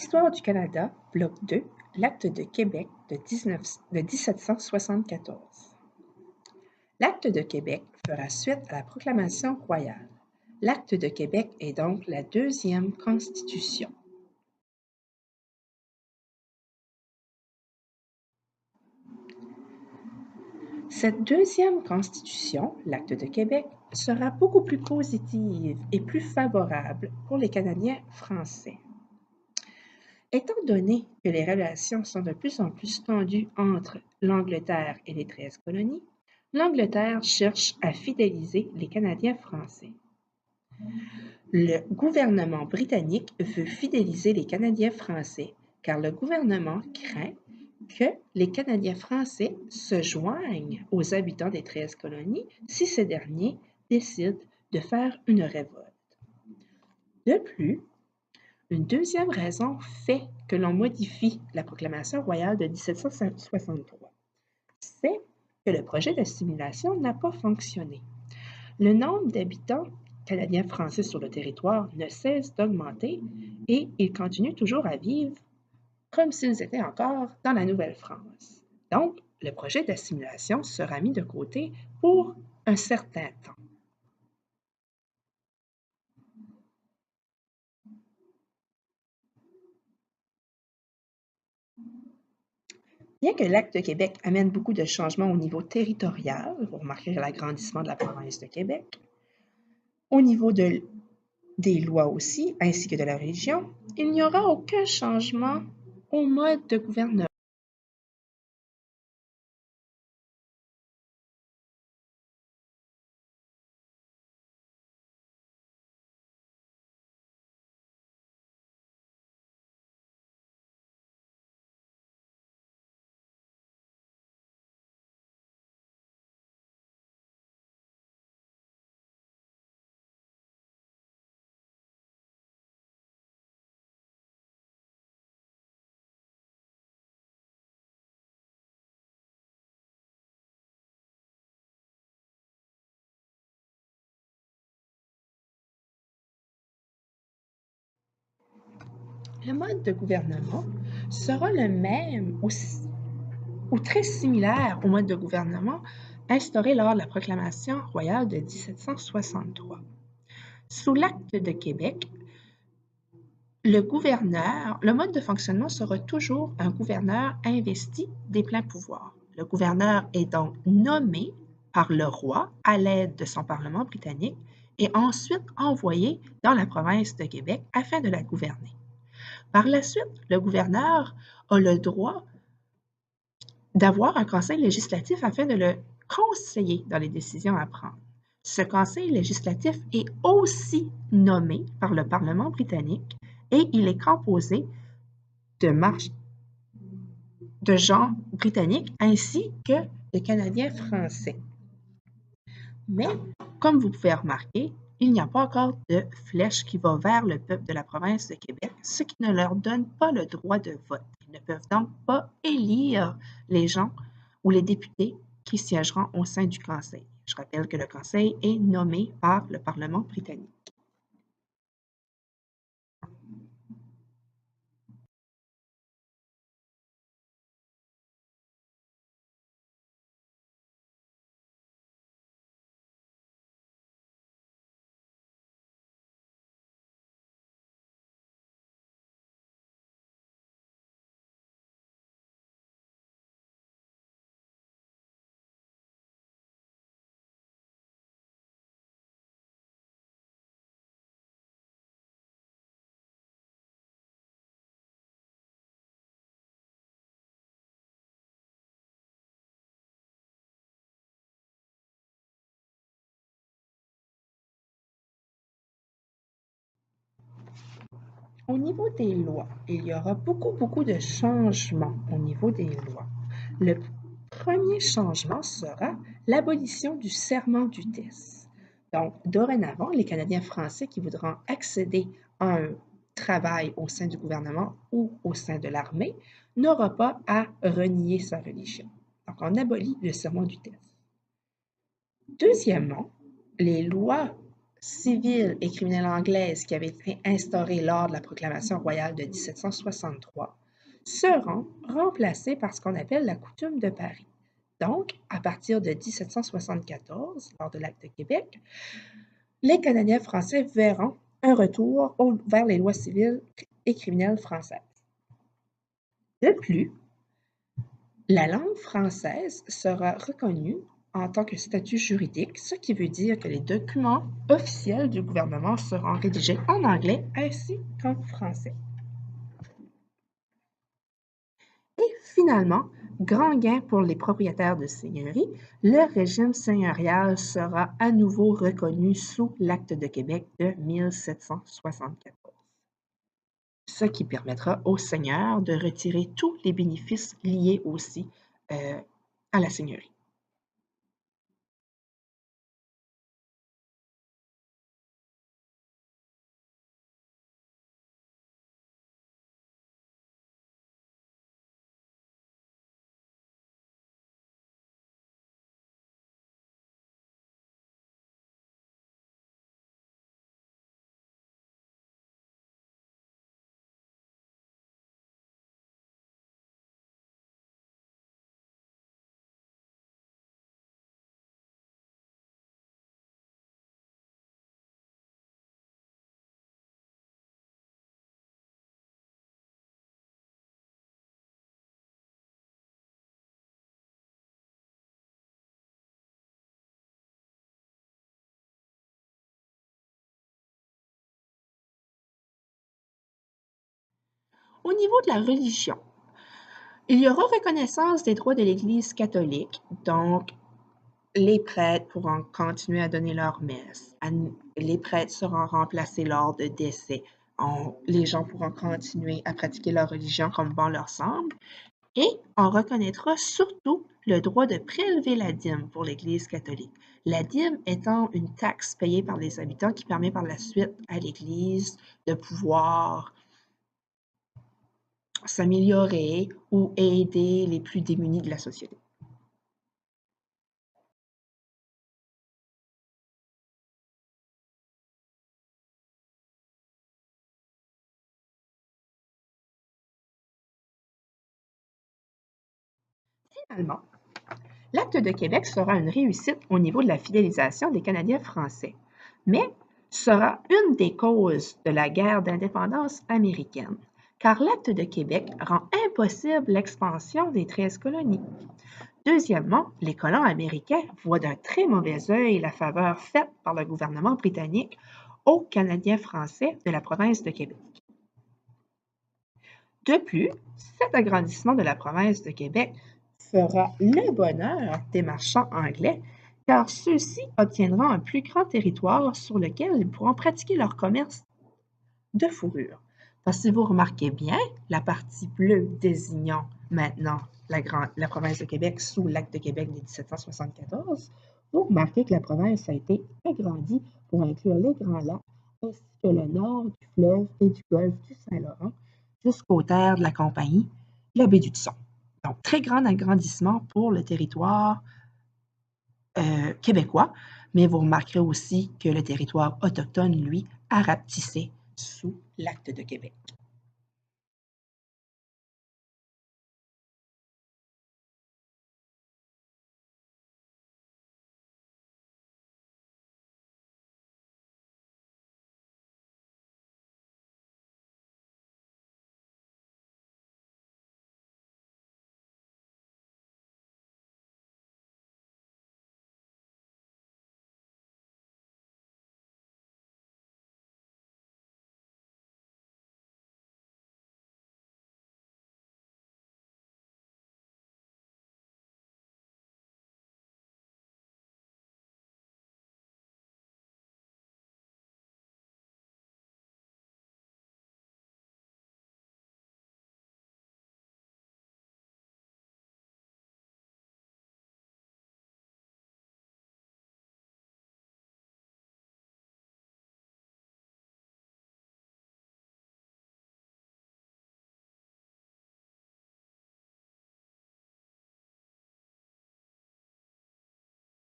Histoire du Canada, bloc 2, l'Acte de Québec de 1774. L'Acte de Québec fera suite à la proclamation royale. L'Acte de Québec est donc la deuxième Constitution. Cette deuxième Constitution, l'Acte de Québec, sera beaucoup plus positive et plus favorable pour les Canadiens français. Étant donné que les relations sont de plus en plus tendues entre l'Angleterre et les 13 colonies, l'Angleterre cherche à fidéliser les Canadiens français. Le gouvernement britannique veut fidéliser les Canadiens français car le gouvernement craint que les Canadiens français se joignent aux habitants des 13 colonies si ces derniers décident de faire une révolte. De plus, une deuxième raison fait que l'on modifie la proclamation royale de 1763, c'est que le projet d'assimilation n'a pas fonctionné. Le nombre d'habitants canadiens français sur le territoire ne cesse d'augmenter et ils continuent toujours à vivre comme s'ils étaient encore dans la Nouvelle-France. Donc, le projet d'assimilation sera mis de côté pour un certain temps. Bien que l'Acte de Québec amène beaucoup de changements au niveau territorial, vous remarquerez l'agrandissement de la province de Québec, au niveau des lois aussi, ainsi que de la région, il n'y aura aucun changement au mode de gouvernement. Le mode de gouvernement sera le même ou très similaire au mode de gouvernement instauré lors de la proclamation royale de 1763. Sous l'Acte de Québec, le mode de fonctionnement sera toujours un gouverneur investi des pleins pouvoirs. Le gouverneur est donc nommé par le roi à l'aide de son Parlement britannique et ensuite envoyé dans la province de Québec afin de la gouverner. Par la suite, le gouverneur a le droit d'avoir un conseil législatif afin de le conseiller dans les décisions à prendre. Ce conseil législatif est aussi nommé par le Parlement britannique et il est composé de gens britanniques ainsi que de Canadiens français. Mais, comme vous pouvez remarquer, il n'y a pas encore de flèche qui va vers le peuple de la province de Québec, ce qui ne leur donne pas le droit de vote. Ils ne peuvent donc pas élire les gens ou les députés qui siégeront au sein du Conseil. Je rappelle que le Conseil est nommé par le Parlement britannique. Au niveau des lois, il y aura beaucoup de changements au niveau des lois. Le premier changement sera l'abolition du serment d'Utesse. Donc, dorénavant, les Canadiens français qui voudront accéder à un travail au sein du gouvernement ou au sein de l'armée n'auront pas à renier sa religion. Donc, on abolit le serment d'Utesse. Deuxièmement, les lois civile et criminelle anglaise qui avait été instaurée lors de la proclamation royale de 1763 seront remplacées par ce qu'on appelle la coutume de Paris. Donc, à partir de 1774, lors de l'Acte de Québec, les Canadiens français verront un retour vers les lois civiles et criminelles françaises. De plus, la langue française sera reconnue en tant que statut juridique, ce qui veut dire que les documents officiels du gouvernement seront rédigés en anglais ainsi qu'en français. Et finalement, grand gain pour les propriétaires de seigneuries, le régime seigneurial sera à nouveau reconnu sous l'Acte de Québec de 1774, ce qui permettra aux seigneurs de retirer tous les bénéfices liés aussi à la seigneurie. Au niveau de la religion, il y aura reconnaissance des droits de l'Église catholique, donc les prêtres pourront continuer à donner leur messe. Les prêtres seront remplacés lors de décès. Les gens pourront continuer à pratiquer leur religion comme bon leur semble. Et on reconnaîtra surtout le droit de prélever la dîme pour l'Église catholique. La dîme étant une taxe payée par les habitants qui permet par la suite à l'Église de pouvoir s'améliorer ou aider les plus démunis de la société. Finalement, l'Acte de Québec sera une réussite au niveau de la fidélisation des Canadiens français, mais sera une des causes de la guerre d'indépendance américaine, car l'Acte de Québec rend impossible l'expansion des 13 colonies. Deuxièmement, les colons américains voient d'un très mauvais œil la faveur faite par le gouvernement britannique aux Canadiens français de la province de Québec. De plus, cet agrandissement de la province de Québec fera le bonheur des marchands anglais, car ceux-ci obtiendront un plus grand territoire sur lequel ils pourront pratiquer leur commerce de fourrure. Parce que si vous remarquez bien, la partie bleue désignant maintenant la province de Québec sous l'Acte de Québec de 1774, vous remarquez que la province a été agrandie pour inclure les Grands Lacs ainsi que le nord du fleuve et du golfe du Saint-Laurent jusqu'aux terres de la Compagnie, la baie d'Hudson. Donc, très grand agrandissement pour le territoire québécois, mais vous remarquerez aussi que le territoire autochtone, lui, a rapetissé sous l'Acte de Québec.